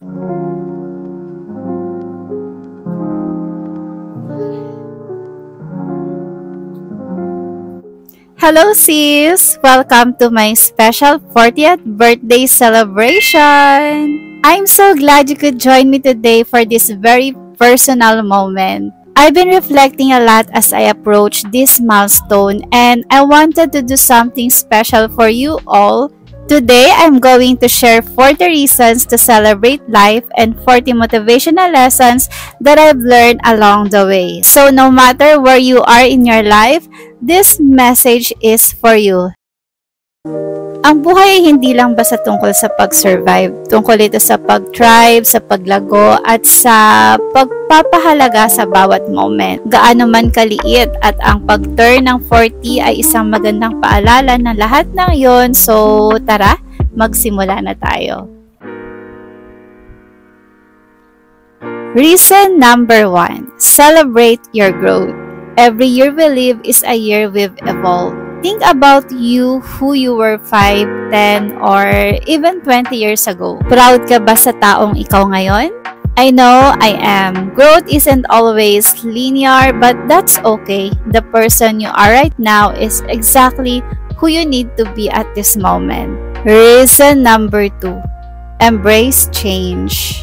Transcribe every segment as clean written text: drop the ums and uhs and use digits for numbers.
Hello sis! Welcome to my special 40th birthday celebration! I'm so glad you could join me today for this very personal moment. I've been reflecting a lot as I approach this milestone and I wanted to do something special for you all. Today, I'm going to share 40 reasons to celebrate life and 40 motivational lessons that I've learned along the way. So no matter where you are in your life, this message is for you. Ang buhay ay hindi lang basta tungkol sa pag-survive. Tungkol ito sa pag-thrive, sa paglago, at sa pagpapahalaga sa bawat moment. Gaano man kaliit at ang pag-turn ng 40 ay isang magandang paalala na lahat ng yon. So, tara, magsimula na tayo. Reason number 1. Celebrate your growth. Every year we live is a year we've evolved. Think about you, who you were 5, 10, or even 20 years ago. Proud ka ba sa taong ikaw ngayon? I know I am. Growth isn't always linear, but that's okay. The person you are right now is exactly who you need to be at this moment. Reason number 2. Embrace change.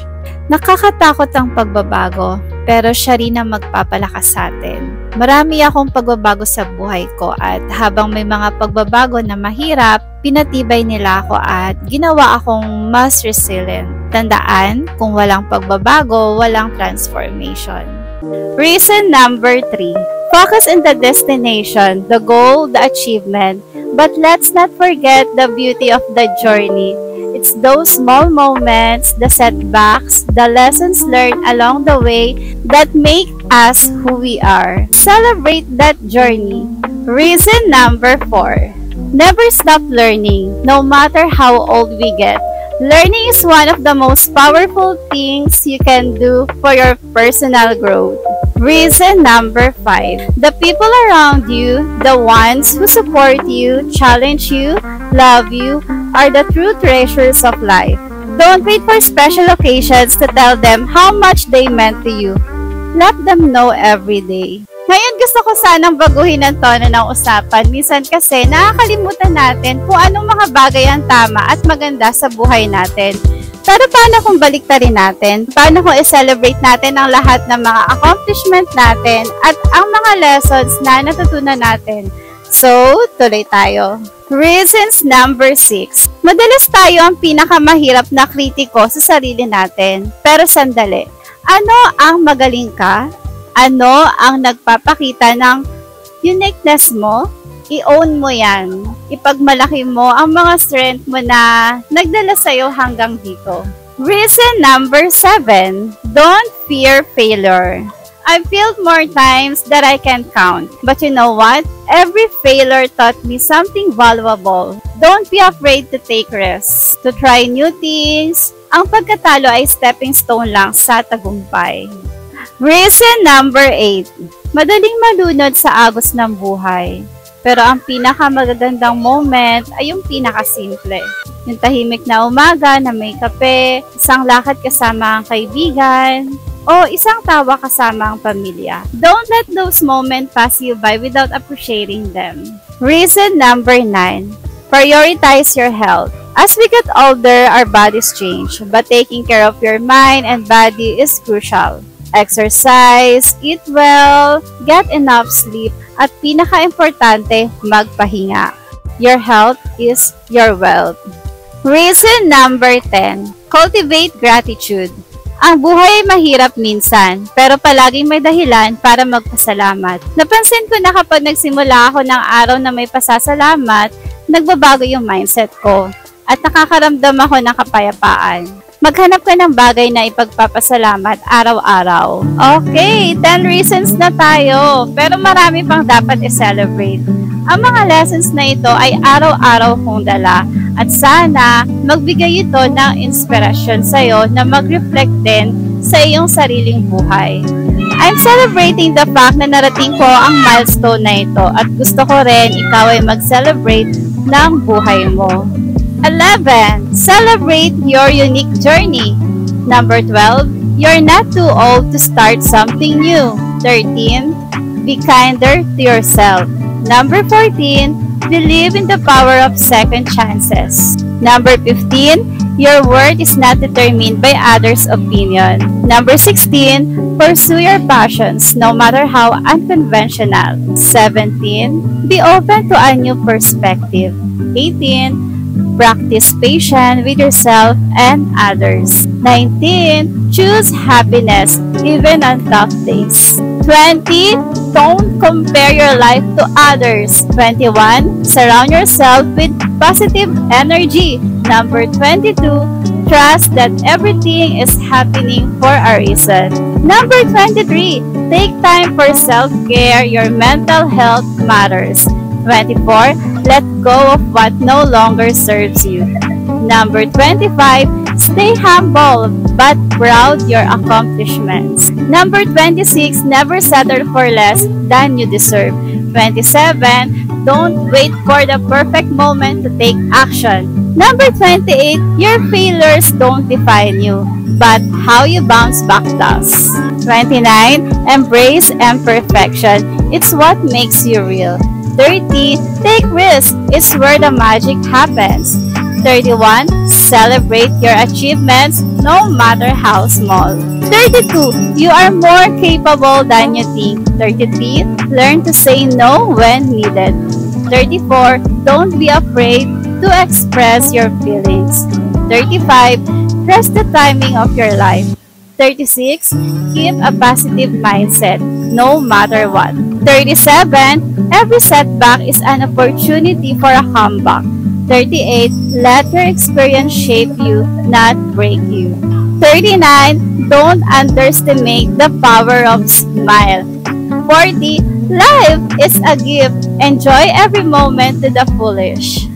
Nakakatakot ang pagbabago, pero siya rin ang magpapalakas sa atin. Marami akong pagbabago sa buhay ko at habang may mga pagbabago na mahirap, pinatibay nila ako at ginawa akong mas resilient. Tandaan, kung walang pagbabago, walang transformation. Reason number 3. Focus on the destination, the goal, the achievement, but let's not forget the beauty of the journey. It's those small moments, the setbacks, the lessons learned along the way that make us who we are. Celebrate that journey. Reason number 4. Never stop learning, no matter how old we get. Learning is one of the most powerful things you can do for your personal growth. Reason number 5. The people around you, the ones who support you, challenge you, love you, are the true treasures of life. Don't wait for special occasions to tell them how much they meant to you. Let them know every day. Ngayon gusto ko sanang baguhin ang tono ng usapan. Minsan kasi nakakalimutan natin kung anong mga bagay ang tama at maganda sa buhay natin. Pero paano kung baliktarin natin? Paano kung i-celebrate natin ang lahat ng mga accomplishment natin at ang mga lessons na natutunan natin? So, tuloy tayo. Reasons number 6. Madalas tayo ang pinakamahirap na kritiko sa sarili natin. Pero sandali, ano ang magaling ka? Ano ang nagpapakita ng uniqueness mo? I-own mo yan. Ipagmalaki mo ang mga strength mo na nagdala sa'yo hanggang dito. Reason number 7. Don't fear failure. I've failed more times that I can count. But you know what? Every failure taught me something valuable. Don't be afraid to take risks, to try new things. Ang pagkatalo ay stepping stone lang sa tagumpay. Reason number 8. Madaling malunod sa agos ng buhay. Pero ang pinakamagagandang moment ay yung pinakasimple. Yung tahimik na umaga na may kape, isang lakad kasama ang kaibigan, o isang tawa kasama ang pamilya. Don't let those moments pass you by without appreciating them. Reason number 9. Prioritize your health. As we get older, our bodies change, but taking care of your mind and body is crucial. Exercise, eat well, get enough sleep, at pinaka-importante, magpahinga. Your health is your wealth. Reason number 10. Cultivate gratitude. Ang buhay ay mahirap minsan, pero palaging may dahilan para magpasalamat. Napansin ko na kapag nagsimula ako ng araw na may pasasalamat, nagbabago yung mindset ko at nakakaramdam ako ng kapayapaan. Maghanap ka ng bagay na ipagpapasalamat araw-araw. Okay, 10 reasons na tayo, pero marami pang dapat i-celebrate. Ang mga lessons na ito ay araw-araw kong dala at sana magbigay ito ng inspirasyon sa'yo na mag-reflect din sa iyong sariling buhay. I'm celebrating the fact na narating ko ang milestone na ito at gusto ko rin ikaw ay mag-celebrate ng buhay mo. 11. Celebrate your unique journey. Number 12, you're not too old to start something new. 13, be kinder to yourself. Number 14, believe in the power of second chances. Number 15, your worth is not determined by others' opinion. Number 16, pursue your passions no matter how unconventional. 17, be open to a new perspective. 18, practice patience with yourself and others. 19, choose happiness even on tough days. 20, don't compare your life to others. 21, surround yourself with positive energy. Number 22, trust that everything is happening for a reason. Number 23, take time for self-care. Your mental health matters. 24, let go of what no longer serves you. Number 25, stay humble but proud your accomplishments. Number 26, never settle for less than you deserve. 27, don't wait for the perfect moment to take action. Number 28, your failures don't define you, but how you bounce back does. 29, embrace imperfection. It's what makes you real. 30, take risks. It's where the magic happens. 31, celebrate your achievements no matter how small. 32, you are more capable than you think. 33, learn to say no when needed. 34, don't be afraid to express your feelings. 35, trust the timing of your life. 36, keep a positive mindset no matter what. 37, every setback is an opportunity for a comeback. 38, let your experience shape you, not break you. 39, don't underestimate the power of smile. 40, life is a gift. Enjoy every moment to the fullest.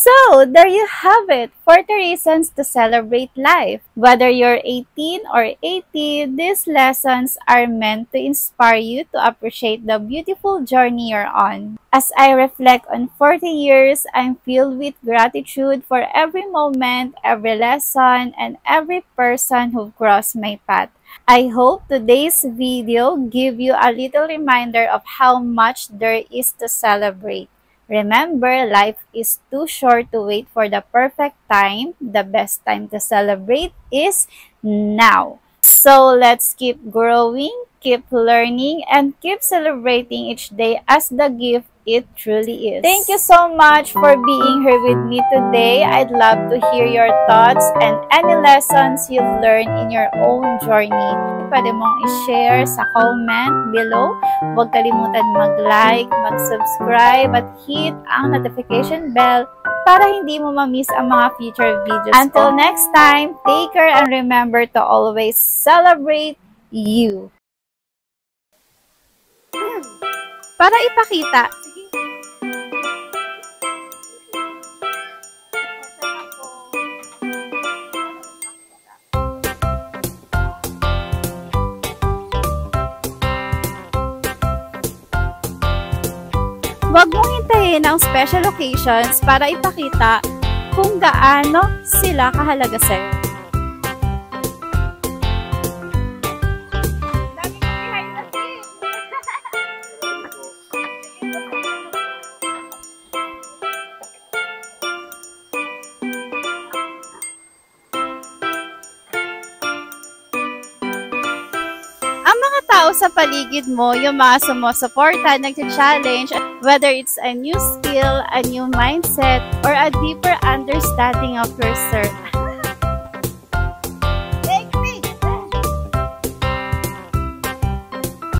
So, there you have it. 40 reasons to celebrate life. Whether you're 18 or 80, these lessons are meant to inspire you to appreciate the beautiful journey you're on. As I reflect on 40 years, I'm filled with gratitude for every moment, every lesson, and every person who crossed my path. I hope today's video give you a little reminder of how much there is to celebrate. Remember, life is too short to wait for the perfect time. The best time to celebrate is now. So let's keep growing, keep learning, and keep celebrating each day as the gift it truly is. Thank you so much for being here with me today. I'd love to hear your thoughts and any lessons you've learned in your own journey. Pwede mong i-share sa comment below. Huwag kalimutan mag-like, mag-subscribe, at hit ang notification bell para hindi mo ma-miss ang mga future videos. Until next time, take care and remember to always celebrate you. Para ipakita. Huwag mong hintayin ang special occasions para ipakita kung gaano sila kahalaga sa'yo. Ang mga tao sa paligid mo, yung mga sumusuporta, nag-challenge, whether it's a new skill, a new mindset, or a deeper understanding of yourself,